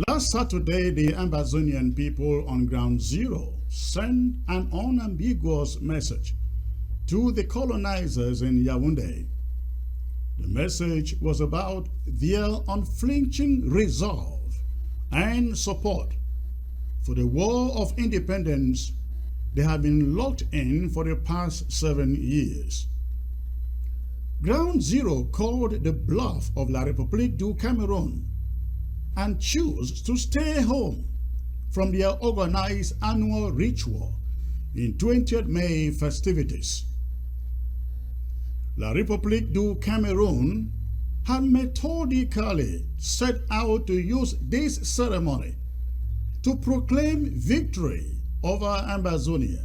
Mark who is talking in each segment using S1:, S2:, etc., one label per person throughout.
S1: Last Saturday, the Amazonian people on Ground Zero sent an unambiguous message to the colonizers in Yaoundé. The message was about their unflinching resolve and support for the war of independence they have been locked in for the past 7 years. Ground Zero called the bluff of La République du Cameroun and choose to stay home from their organized annual ritual in 20th May festivities. La République du Cameroun had methodically set out to use this ceremony to proclaim victory over Amazonia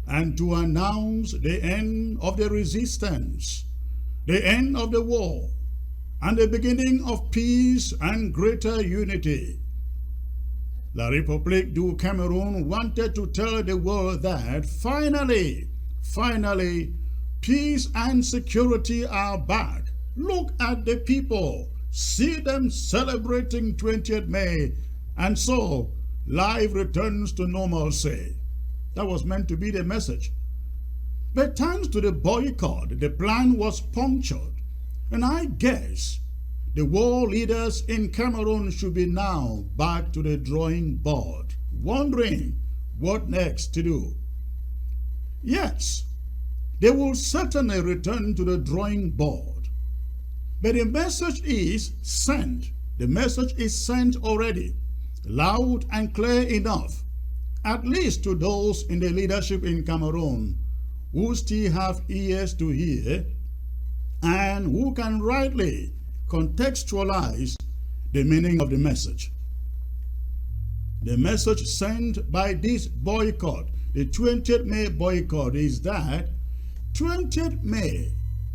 S1: and to announce the end of the resistance, the end of the war, and the beginning of peace and greater unity. La République du Cameroun wanted to tell the world that finally, peace and security are back. Look at the people. See them celebrating 20th May. And so, life returns to normalcy. That was meant to be the message. But thanks to the boycott, the plan was punctured. And I guess the war leaders in Cameroon should be now back to the drawing board, wondering what next to do. Yes, they will certainly return to the drawing board. But the message is sent. The message is sent already, loud and clear enough, at least to those in the leadership in Cameroon who still have ears to hear and who can rightly contextualize the meaning of the message. The message sent by this boycott, the 20th May boycott, is that 20th May,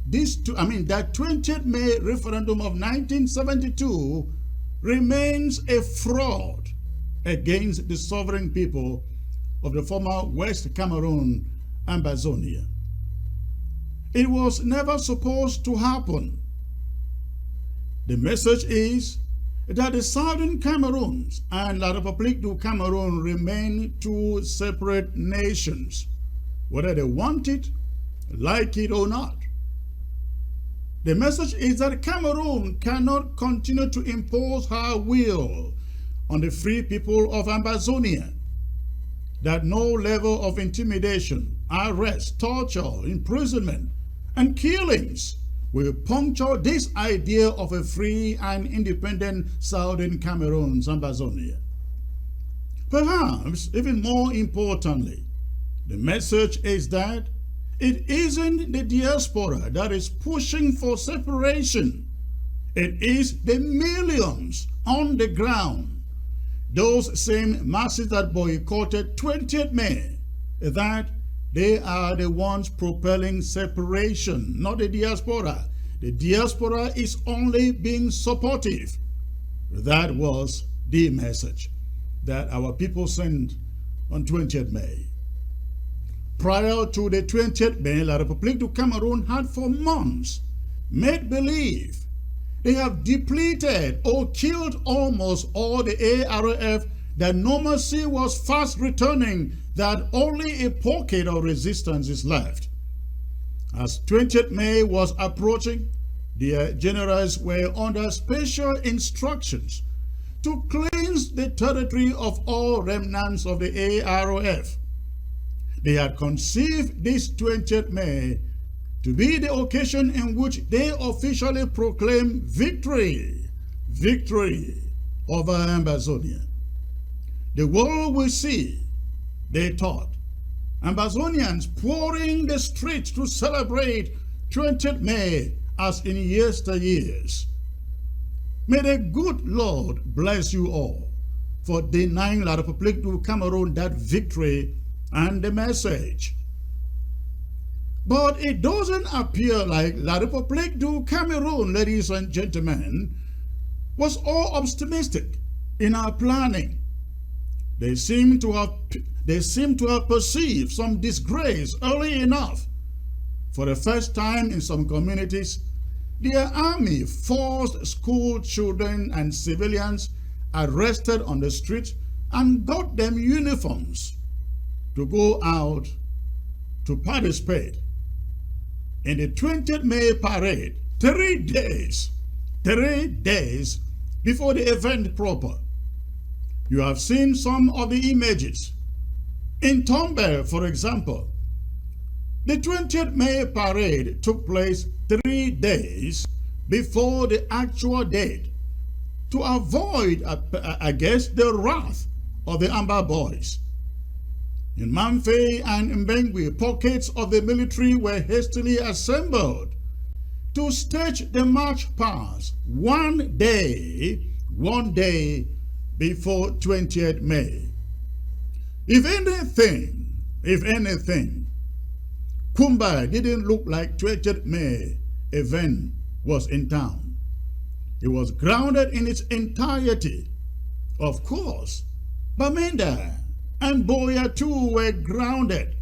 S1: that 20th May referendum of 1972 remains a fraud against the sovereign people of the former West Cameroon, Amazonia. It was never supposed to happen. The message is that the Southern Cameroons and La République du Cameroun remain two separate nations, whether they want it, like it or not. The message is that Cameroon cannot continue to impose her will on the free people of Amazonia, that no level of intimidation, arrest, torture, imprisonment, and killings will puncture this idea of a free and independent Southern Cameroon's Amazonia. Perhaps even more importantly, the message is that it isn't the diaspora that is pushing for separation. It is the millions on the ground, those same masses that boycotted 20th May, that they are the ones propelling separation, not the diaspora. The diaspora is only being supportive. That was the message that our people sent on 20th May. Prior to the 20th May, La République du Cameroun had for months made believe they have depleted or killed almost all the ARF, that normalcy was fast returning, that only a pocket of resistance is left. As 20th May was approaching, the generals were under special instructions to cleanse the territory of all remnants of the ARF. They had conceived this 20th May to be the occasion in which they officially proclaim victory over Amazonia. The world will see, they thought, Amazonians pouring the streets to celebrate 20th May as in yesteryears. May the good Lord bless you all for denying La République du Cameroun that victory and the message. But it doesn't appear like La République du Cameroun, ladies and gentlemen, was all optimistic in our planning. They seem to have perceived some disgrace early enough. For the first time in some communities, their army forced school children and civilians arrested on the street and got them uniforms to go out to participate in the 20th May parade 3 days before the event proper. You have seen some of the images. In Tombe, for example, the 20th May parade took place 3 days before the actual date to avoid, I guess, the wrath of the Amber Boys. In Mamfe and Mbengwe, pockets of the military were hastily assembled to stage the march past one day before 20th May. If anything, Kumba didn't look like 20th May event was in town. It was grounded in its entirety. Of course, Bamenda and Boya too were grounded,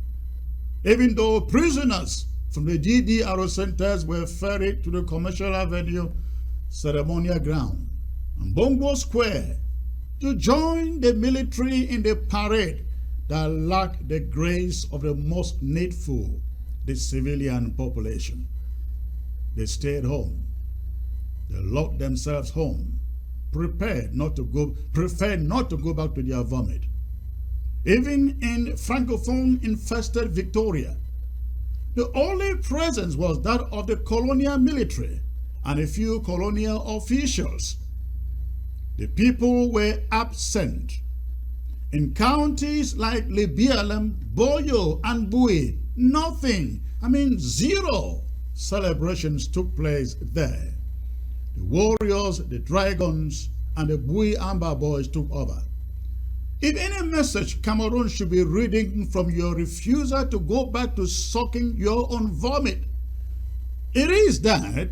S1: even though prisoners from the GDRO centers were ferried to the Commercial Avenue ceremonial ground and Bongo Square to join the military in the parade that lacked the grace of the most needful, the civilian population. They stayed home. They locked themselves home, preferred not to go back to their vomit. Even in Francophone-infested Victoria, the only presence was that of the colonial military and a few colonial officials. The people were absent. In counties like Libialem, Boyo, and Bui, nothing, zero celebrations took place there. The warriors, the dragons, and the Bui Amber Boys took over. If any message Cameroon should be reading from your refusal to go back to sucking your own vomit, it is that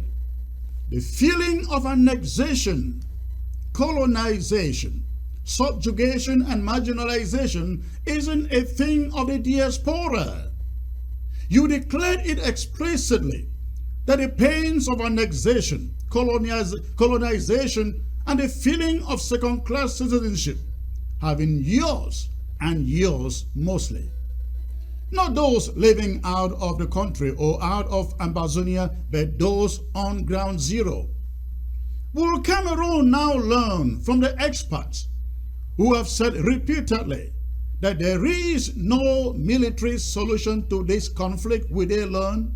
S1: the feeling of annexation, colonization, subjugation, and marginalization isn't a thing of the diaspora. You declared it explicitly that the pains of annexation, colonization, and the feeling of second-class citizenship have been yours and yours mostly. Not those living out of the country or out of Ambazonia, but those on ground zero. Will Cameroon now learn from the experts who have said repeatedly that there is no military solution to this conflict? Will they learn?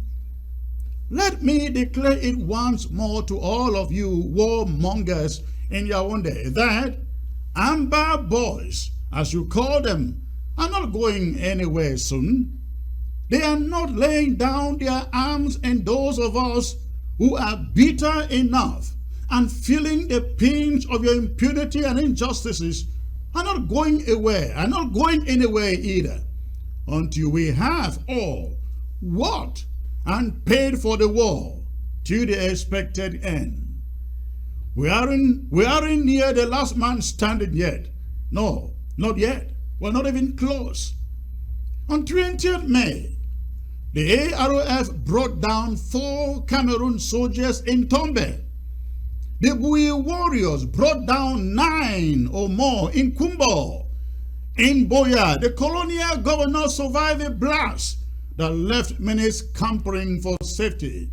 S1: Let me declare it once more to all of you warmongers in Yaoundé that Amber Boys, as you call them, are not going anywhere soon. They are not laying down their arms, and those of us who are bitter enough and feeling the pinch of your impunity and injustices are not going away, are not going anywhere either, until we have all worked and paid for the war to the expected end. We aren't near the last man standing yet. No, not yet. We're not even close. On 20th May, the AROF brought down 4 Cameroon soldiers in Tombe. The Bui warriors brought down 9 or more in Kumbo. In Boya, the colonial governor survived a blast that left many scampering for safety.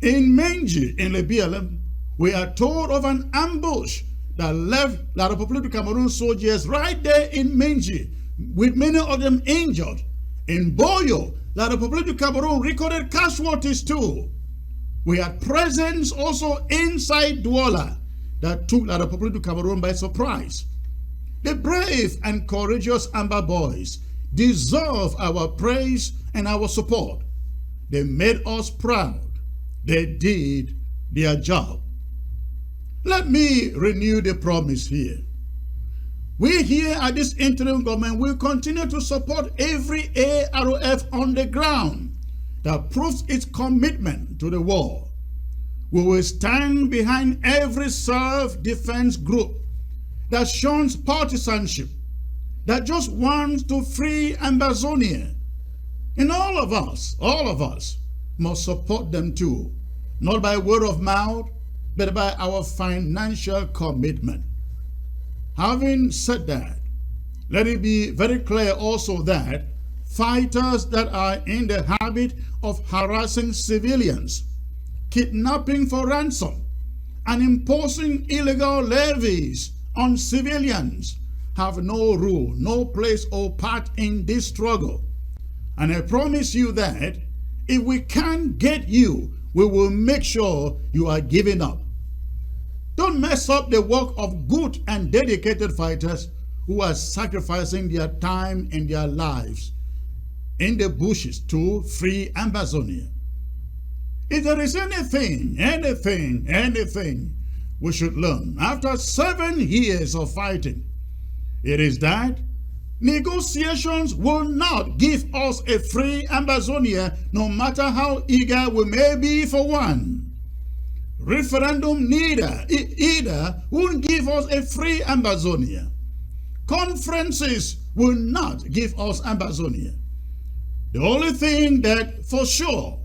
S1: In Menji, in Libialem, we are told of an ambush that left La Republique du Cameroon soldiers right there in Menji, with many of them injured. In Boyo, La Republique du Cameroon recorded casualties too. We had presence also inside Douala that took La Republique du Cameroon by surprise. The brave and courageous Amber Boys deserve our praise and our support. They made us proud. They did their job. Let me renew the promise here. We here at this interim government will continue to support every AROF on the ground that proves its commitment to the war. We will stand behind every self-defense group that shuns partisanship, that just wants to free Ambazonia. And all of us must support them too, not by word of mouth, but by our financial commitment. Having said that, let it be very clear also that fighters that are in the habit of harassing civilians, kidnapping for ransom, and imposing illegal levies on civilians have no role, no place or part in this struggle. And I promise you that if we can't get you, we will make sure you are giving up. Don't mess up the work of good and dedicated fighters who are sacrificing their time and their lives in the bushes to free Amazonia. If there is anything we should learn after 7 years of fighting, it is that negotiations will not give us a free Amazonia, no matter how eager we may be for one. Referendum either won't give us a free Amazonia. Conferences will not give us Amazonia. The only thing that for sure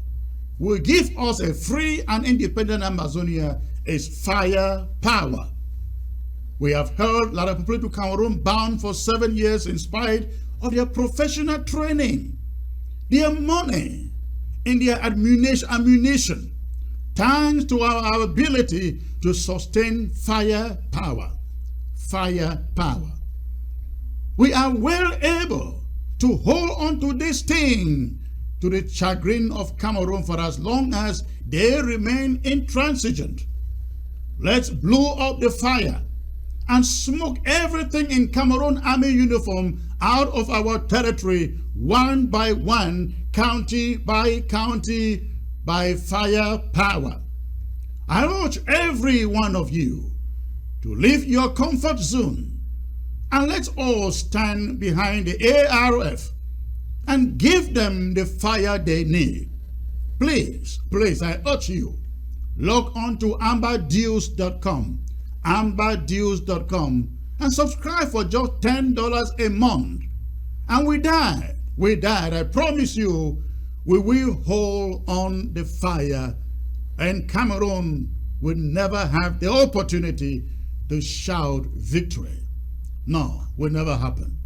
S1: will give us a free and independent Amazonia is firepower. We have heard a lot of people to Cameroon bound for 7 years in spite of their professional training, their money, and their ammunition, thanks to our ability to sustain firepower. Firepower. We are well able to hold on to this thing to the chagrin of Cameroon for as long as they remain intransigent. Let's blow up the fire and smoke everything in Cameroon Army uniform out of our territory, one by one, county by county, by firepower. I urge every one of you to leave your comfort zone and let's all stand behind the ARF and give them the fire they need. Please, I urge you, log on to amberdeals.com, amberdeals.com, and subscribe for just $10 a month. And with that, I promise you, we will hold on the fire, and Cameroon will never have the opportunity to shout victory. No, will never happen.